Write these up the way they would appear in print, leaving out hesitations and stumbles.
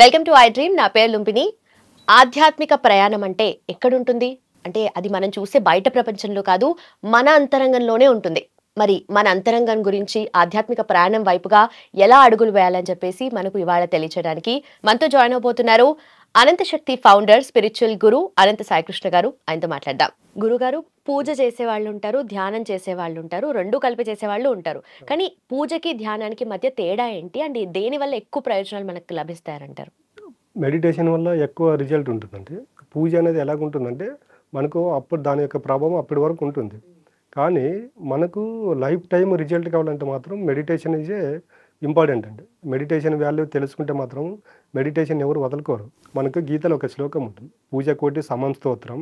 Welcome to I dream. నా పేరు లుంపిని. ఆధ్యాత్మిక ప్రయాణం అంటే ఎక్కడుంటుంది అంటే అది మనం చూసే బయట ప్రపంచంలో కాదు, మన అంతరంగంలోనే ఉంటుంది. మరి మన అంతరంగం గురించి ఆధ్యాత్మిక ప్రయాణం వైపుగా ఎలా అడుగులు వేయాలని చెప్పేసి మనకు ఇవాళ తెలియచేయడానికి మనతో జాయిన్ అవబోతున్నారు అనంత శక్తి ఫౌండర్, స్పిరిచువల్ గురు అనంత సాయికృష్ణ గారు. ఆయనతో మాట్లాడదాం. గురుగారు, పూజ చేసే వాళ్ళు ఉంటారు, ధ్యానం చేసే వాళ్ళు ఉంటారు, రెండు కలిపి చేసే వాళ్ళు ఉంటారు. కానీ పూజకి ధ్యానానికి మధ్య తేడా ఏంటి అండ్ దేని వల్ల ఎక్కువ ప్రయోజనాలు మనకు లభిస్తాయంటారు? మెడిటేషన్ వల్ల ఎక్కువ రిజల్ట్ ఉంటుందండి. పూజ అనేది ఎలాగుంటుందంటే, మనకు అప్పుడు దాని యొక్క ప్రభావం అప్పటి వరకు ఉంటుంది. కానీ మనకు లైఫ్ టైమ్ రిజల్ట్ కావాలంటే మాత్రం మెడిటేషన్ ఈజే ఇంపార్టెంట్ అండి. మెడిటేషన్ వాల్యూ తెలుసుకుంటే మాత్రం మెడిటేషన్ ఎవరు వదులుకోరు. మనకు గీతలో ఒక శ్లోకం ఉంటుంది. పూజ కోటి సమం స్తోత్రం,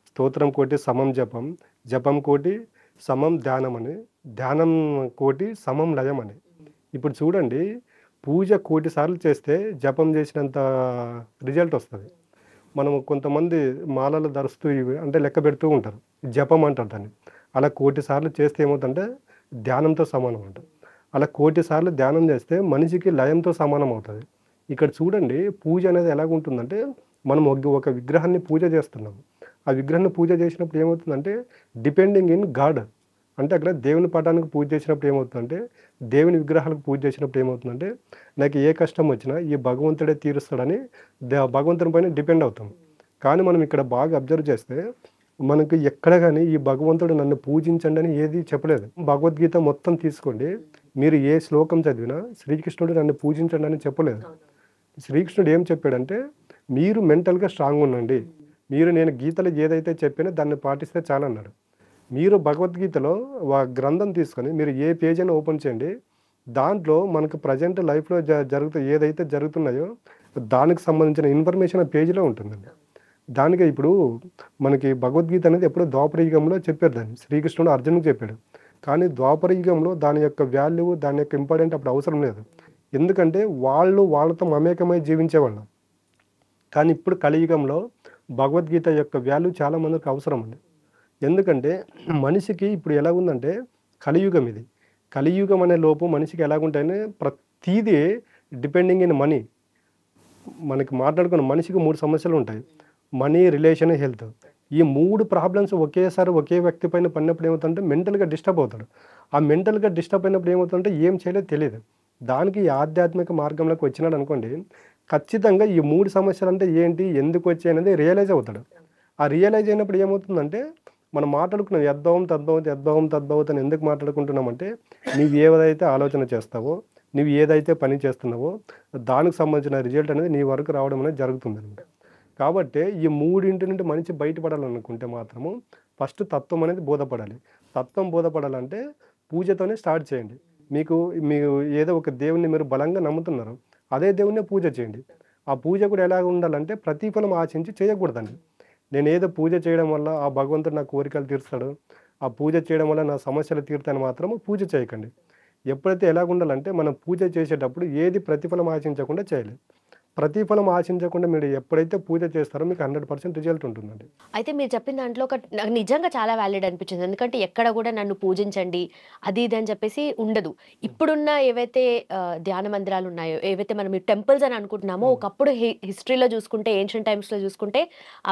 స్తోత్రం కోటి సమం జపం, జపం కోటి సమం ధ్యానం అని, ధ్యానం కోటి సమం లయం అని. ఇప్పుడు చూడండి, పూజ కోటి సార్లు చేస్తే జపం చేసినంత రిజల్ట్ వస్తుంది. మనం కొంతమంది మాలలు ధరుస్తూ ఇవి అంటే లెక్క పెడుతూ ఉంటారు, జపం అంటారు దాన్ని. అలా కోటి సార్లు చేస్తే ఏమవుతుందంటే ధ్యానంతో సమానం అంట. అలా కోటి సార్లు ధ్యానం చేస్తే మనిషికి లయంతో సమానం అవుతుంది. ఇక్కడ చూడండి, పూజ అనేది ఎలాగుంటుందంటే, మనం ఒక విగ్రహాన్ని పూజ చేస్తున్నాం. ఆ విగ్రహాన్ని పూజ చేసినప్పుడు ఏమవుతుందంటే డిపెండింగ్ ఇన్ గాడ్, అంటే అక్కడ దేవుని పటానికి పూజ చేసినప్పుడు ఏమవుతుందంటే, దేవుని విగ్రహాలకు పూజ చేసినప్పుడు ఏమవుతుందంటే, నాకు ఏ కష్టం వచ్చినా ఈ భగవంతుడే తీరుస్తాడని భగవంతుని పైన డిపెండ్ అవుతాం. కానీ మనం ఇక్కడ బాగా అబ్జర్వ్ చేస్తే మనకు ఎక్కడ కానీ ఈ భగవంతుడు నన్ను పూజించండి అని ఏది చెప్పలేదు. భగవద్గీత మొత్తం తీసుకోండి, మీరు ఏ శ్లోకం చదివినా శ్రీకృష్ణుడు నన్ను పూజించండి అని చెప్పలేదు. శ్రీకృష్ణుడు ఏం చెప్పాడంటే, మీరు మెంటల్గా స్ట్రాంగ్ ఉండండి, మీరు నేను గీతలో ఏదైతే చెప్పినా దాన్ని పాటిస్తే చాలన్నాడు. మీరు భగవద్గీతలో గ్రంథం తీసుకొని మీరు ఏ పేజ్ అయినా ఓపెన్ చేయండి, దాంట్లో మనకు ప్రజెంట్ లైఫ్లో ఏదైతే జరుగుతున్నాయో దానికి సంబంధించిన ఇన్ఫర్మేషన్ ఆ పేజీలో ఉంటుందండి. దానికి ఇప్పుడు మనకి భగవద్గీత అనేది ఎప్పుడో ద్వాపర యుగంలో చెప్పారు, దాన్ని శ్రీకృష్ణుడు అర్జునుడికి చెప్పాడు. కానీ ద్వాపర యుగంలో దాని యొక్క వాల్యూ, దాని యొక్క ఇంపార్టెంట్ అప్పుడు అవసరం లేదు. ఎందుకంటే వాళ్ళతో మమేకమై జీవించేవాళ్ళం. కానీ ఇప్పుడు కలియుగంలో భగవద్గీత యొక్క వాల్యూ చాలా మందికి అవసరం అండి. ఎందుకంటే మనిషికి ఇప్పుడు ఎలా ఉందంటే, కలియుగం ఇది. కలియుగం అనే లోపు మనిషికి ఎలాగుంటాయని ప్రతీదీ డిపెండింగ్ ఇన్ మనీ. మనకి మాట్లాడుకున్న మనిషికి 3 సమస్యలు ఉంటాయి: మనీ, రిలేషన్, హెల్త్. ఈ 3 ప్రాబ్లమ్స్ ఒకేసారి ఒకే వ్యక్తి పైన పడినప్పుడు ఏమవుతుందంటే మెంటల్గా డిస్టర్బ్ అవుతాడు. ఆ మెంటల్గా డిస్టర్బ్ అయినప్పుడు ఏమవుతుందంటే ఏం చేయలేదో తెలియదు. దానికి ఈ ఆధ్యాత్మిక మార్గంలోకి వచ్చినాడు అనుకోండి, ఖచ్చితంగా ఈ 3 సమస్యలు అంటే ఏంటి, ఎందుకు వచ్చాయి అనేది రియలైజ్ అవుతాడు. ఆ రియలైజ్ అయినప్పుడు ఏమవుతుందంటే, మనం మాట్లాడుకున్నాం యద్భవం తద్భవతి, యద్భవం తద్భవతి అని ఎందుకు మాట్లాడుకుంటున్నామంటే, నువ్వు ఏదైతే ఆలోచన చేస్తావో, నువ్వు ఏదైతే పని చేస్తున్నావో దానికి సంబంధించిన రిజల్ట్ అనేది నీ వరకు రావడం అనేది జరుగుతుందన్నమాట. కాబట్టి ఈ 3 నుండి మనిషి బయటపడాలనుకుంటే మాత్రము ఫస్ట్ తత్వం అనేది బోధపడాలి. తత్వం బోధపడాలంటే పూజతోనే స్టార్ట్ చేయండి. మీరు ఏదో ఒక దేవుణ్ణి మీరు బలంగా నమ్ముతున్నారు, అదే దేవుణ్ణి పూజ చేయండి. ఆ పూజ కూడా ఎలా ఉండాలంటే ప్రతిఫలం ఆశించి చేయకూడదండి. నేను ఏదో పూజ చేయడం వల్ల ఆ భగవంతుడు నా కోరికలు తీరుస్తాడు, ఆ పూజ చేయడం వల్ల నా సమస్యలు తీరుతాయని మాత్రము పూజ చేయకండి. ఎప్పుడైతే ఎలాగుండాలంటే, మనం పూజ చేసేటప్పుడు ఏది ప్రతిఫలం ఆశించకుండా చేయాలి. ప్రతిఫలం ఆశించకుండా మీరు ఎప్పుడైతే పూజ చేస్తారో మీకు 100% రిజల్ట్ ఉంటుందండి. అయితే మీరు చెప్పిన దాంట్లో నాకు నిజంగా చాలా వ్యాలిడ్ అనిపించింది. ఎందుకంటే ఎక్కడ కూడా నన్ను పూజించండి అది ఇది అని చెప్పేసి ఉండదు. ఇప్పుడున్న ఏవైతే ధ్యాన మందిరాలు ఉన్నాయో, ఏవైతే మనం టెంపుల్స్ అని అనుకుంటున్నామో, ఒకప్పుడు హిస్టరీలో చూసుకుంటే, ఏన్షియంట్ టైమ్స్లో చూసుకుంటే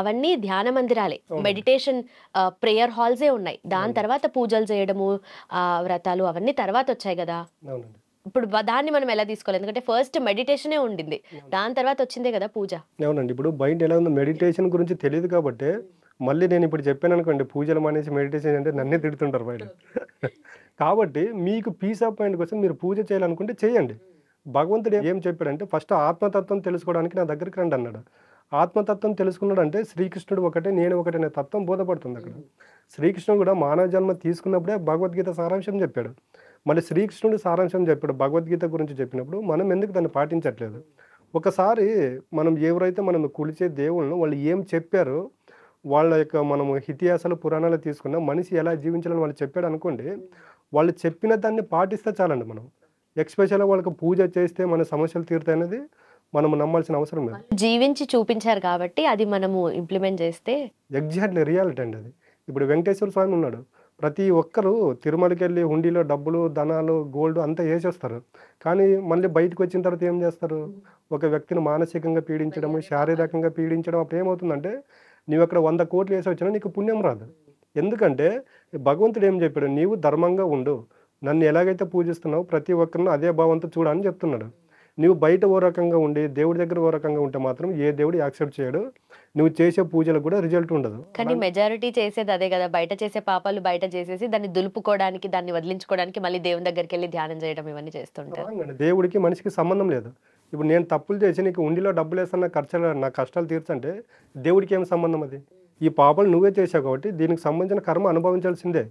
అవన్నీ ధ్యాన మందిరాలే, మెడిటేషన్ ప్రేయర్ హాల్సే ఉన్నాయి. దాని తర్వాత పూజలు చేయడము, వ్రతాలు అవన్నీ తర్వాత వచ్చాయి కదా. అవునండి. ఇప్పుడు దాన్ని మనం ఎలా తీసుకోవాలి? ఎందుకంటే ఫస్ట్ మెడిటేషనే ఉండింది, దాని తర్వాత వచ్చిందే కదా పూజ. అవునండి. ఇప్పుడు బయట ఎలా ఉందో మెడిటేషన్ గురించి తెలియదు కాబట్టి, మళ్ళీ నేను ఇప్పుడు చెప్పాను అనుకోండి, పూజలు మానేసి మెడిటేషన్ అంటే నన్నే తిడుతుంటారు బయట. కాబట్టి మీకు పీస్ ఆఫ్ మైండ్ కోసం మీరు పూజ చేయాలనుకుంటే చేయండి. భగవంతుడు ఏం చెప్పాడంటే, ఫస్ట్ ఆత్మతత్వం తెలుసుకోవడానికి నా దగ్గరికి రండి అన్నాడు. ఆత్మతత్వం తెలుసుకున్నాడు అంటే శ్రీకృష్ణుడు ఒకటే, నేను ఒకటే అనే తత్వం బోధపడుతుంది అక్కడ. శ్రీకృష్ణుడు కూడా మానవ జన్మ తీసుకున్నప్పుడే భగవద్గీత సారాంశం చెప్పాడు. మళ్ళీ శ్రీకృష్ణుడు సారాంశం చెప్పాడు భగవద్గీత గురించి చెప్పినప్పుడు, మనం ఎందుకు దాన్ని పాటించట్లేదు? ఒకసారి మనం ఎవరైతే మనం కొలిచే దేవుళ్ళను వాళ్ళు ఏం చెప్పారో, వాళ్ళ యొక్క మనము ఇతిహాసాలు, పురాణాలు తీసుకున్న మనిషి ఎలా జీవించాలని వాళ్ళు చెప్పాడు అనుకోండి, వాళ్ళు చెప్పిన దాన్ని పాటిస్తే చాలండి. మనం ఎక్స్పెషల్గా వాళ్ళకి పూజ చేస్తే మన సమస్యలు తీరుతాయనేది మనము నమ్మాల్సిన అవసరం లేదు. జీవించి చూపించారు కాబట్టి అది మనము ఇంప్లిమెంట్ చేస్తే ఎగ్జాక్ట్లీ రియాలిటీ అండి అది. ఇప్పుడు వెంకటేశ్వర స్వామి ఉన్నాడు, ప్రతి ఒక్కరు తిరుమలకి వెళ్ళి హుండీలో డబ్బులు, ధనాలు, గోల్డ్ అంతా వేసేస్తారు. కానీ మళ్ళీ బయటకు వచ్చిన తర్వాత ఏం చేస్తారు? ఒక వ్యక్తిని మానసికంగా పీడించడము, శారీరకంగా పీడించడం. అప్పుడు ఏమవుతుందంటే నీవు అక్కడ 100 కోట్లు వేసి వచ్చినా నీకు పుణ్యం రాదు. ఎందుకంటే భగవంతుడు ఏం చెప్పాడు? నీవు ధర్మంగా ఉండు, నన్ను ఎలాగైతే పూజిస్తున్నావో ప్రతి ఒక్కరిని అదే భావంతో చూడని చెప్తున్నాడు. నువ్వు బయట ఓ రకంగా ఉండి దేవుడి దగ్గర ఓ రకంగా ఉంటే మాత్రం ఏ దేవుడు యాక్సెప్ట్ చేయడు. నువ్వు చేసే పూజలకు కూడా రిజల్ట్ ఉండదు. కానీ మెజారిటీ చేసేది అదే కదా, బయట చేసే పాపాలు బయట చేసేసి దాన్ని దులుపుకోవడానికి, దాన్ని వదిలించుకోవడానికి మళ్ళీ దేవుని దగ్గరికి వెళ్ళి ధ్యానం చేయడం ఇవన్నీ చేస్తుంటారు. అవునండి. దేవుడికి మనిషికి సంబంధం లేదు. ఇప్పుడు నేను తప్పులు చేసి నీకు ఉండిలో డబ్బులు వేస్తాను, నా కష్టాలు తీర్చంటే దేవుడికి ఏం సంబంధం? అది ఈ పాపాలు నువ్వే చేసావు కాబట్టి దీనికి సంబంధించిన కర్మ అనుభవించాల్సిందే,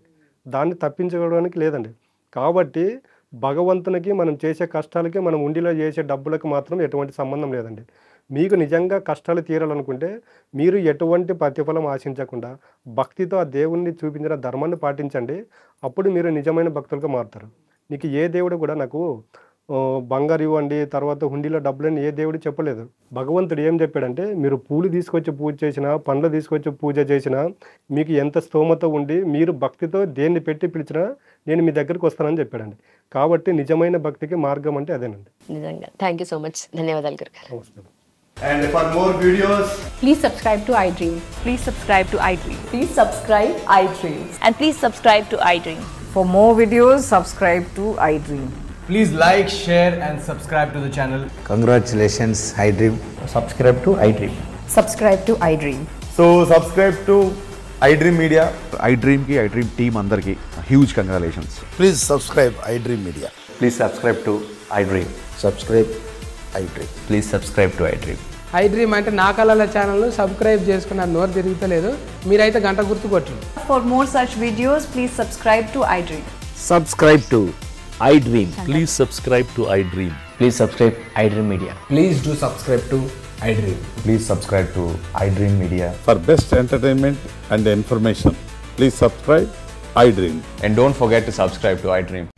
దాన్ని తప్పించుకోవడానికి లేదండి. కాబట్టి భగవంతునికి మనం చేసే కష్టాలకి, మనం ఉండిలో చేసే డబ్బులకు మాత్రం ఎటువంటి సంబంధం లేదండి. మీకు నిజంగా కష్టాలు తీరాలనుకుంటే మీరు ఎటువంటి ప్రతిఫలం ఆశించకుండా భక్తితో ఆ దేవుణ్ణి చూపించిన ధర్మాన్ని పాటించండి. అప్పుడు మీరు నిజమైన భక్తులుగా మారుతారు. నీకు ఏ దేవుడు కూడా నాకు బంగారు ఇవ్వండి, తర్వాత హుండీలో డబ్బులని ఏ దేవుడు చెప్పలేదు. భగవంతుడు ఏం చెప్పాడంటే మీరు పూలు తీసుకొచ్చి పూజ చేసినా, పండ్లు తీసుకొచ్చి పూజ చేసినా, మీకు ఎంత స్తోమత ఉండి మీరు భక్తితో దేన్ని పెట్టి పిలిచినా నేను మీ దగ్గరికి వస్తానని చెప్పాడండి. కాబట్టి నిజమైన భక్తికి మార్గం అంటే అదేనండి. నిజంగా థ్యాంక్ యూ సో మచ్. ధన్యవాదాలు గురుగారు. నమస్కారం. And for more videos, Please subscribe to iDream. Please subscribe to iDream. Please subscribe iDream. And please subscribe to iDream. For more videos, subscribe to iDream. please like, share and subscribe to the channel. Congratulations, iDream. Subscribe to iDream. Subscribe to iDream. So subscribe to iDream Media. iDream ki iDream team andarki huge congratulations. Please subscribe iDream Media. Please subscribe to iDream. Subscribe iDream. Please subscribe to iDream. iDream అంటే నా కళల ఛానల్ను subscribe చేసుకున్న నోరు తిరుగుతలేదు, మీరైతే గంట గుర్తు కొట్టండి. For more such videos, please subscribe to iDream. Subscribe to iDream. Please subscribe to iDream. Please subscribe iDream Media. Please do subscribe to iDream. Please subscribe to iDream Media. For best entertainment and information, please subscribe iDream. And don't forget to subscribe to iDream.